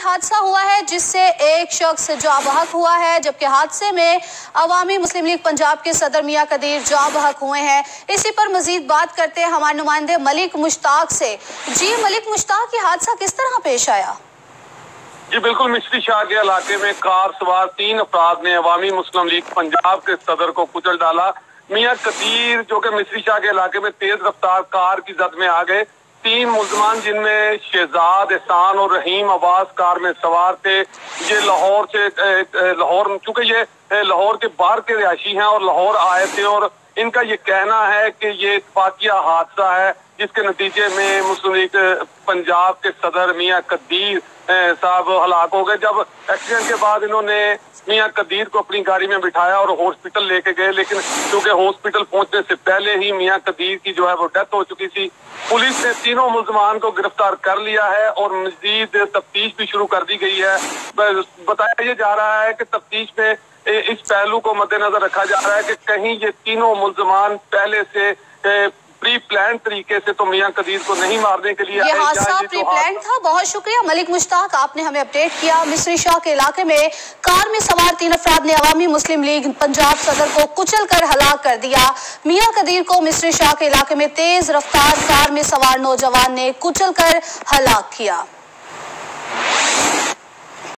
हादसा हुआ है जिससे एक शख्स जाँ बहक हुआ है, जबकि हादसे में अवामी मुस्लिम लीग पंजाब के सदर मियां कदीर जाँ बहक हुए हैं। इसी पर मजीद बात करते हैं हमारे नुमाइंदे मलिक मुश्ताक से। जी मलिक मुश्ताक, ये हादसा किस तरह पेश आया? जी बिल्कुल, मिश्री शाह के इलाके में कार सवार 3 अफराद ने अवामी मुस्लिम लीग पंजाब के सदर को कुचल डाला। मियां कदीर जो कि मिश्री शाह के इलाके में तेज रफ्तार कार की जद में आ गए। 3 मुलजमान जिनमें शहजाद, एहसान और रहीम अब्बास कार में सवार थे। ये लाहौर चूंकि ये लाहौर के बाहर के रिहायशी हैं और लाहौर आए थे, और इनका ये कहना है कि ये इत्तफाकिया हादसा है जिसके नतीजे में मुस्लिम लीग पंजाब के सदर मियां कदीर साहब हलाक हो गए। जब एक्सीडेंट के बाद इन्होंने मियां कदीर को अपनी गाड़ी में बिठाया और हॉस्पिटल लेके गए, लेकिन क्योंकि हॉस्पिटल पहुंचने से पहले ही मियां कदीर की जो है वो डेथ हो चुकी थी। पुलिस ने तीनों मुलजमान को गिरफ्तार कर लिया है और मजीद तफ्तीश भी शुरू कर दी गई है। बताया ये जा रहा है कि तफ्तीश में इस पहलू को मद्देनजर रखा जा रहा है कि कहीं ये तीनों मुलजमान पहले से प्री प्लान तरीके से तो मियां कदीर को नहीं मारने के लिए ये हादसा प्री प्लान था। बहुत शुक्रिया मलिक मुश्ताक, आपने हमें अपडेट किया। मिश्री शाह के इलाके में कार में सवार 3 अफराद ने अवामी मुस्लिम लीग पंजाब सदर को कुचल कर हलाक कर दिया। मियां कदीर को मिश्री शाह के इलाके में तेज रफ्तार कार में सवार नौजवान ने कुचल कर हलाक किया।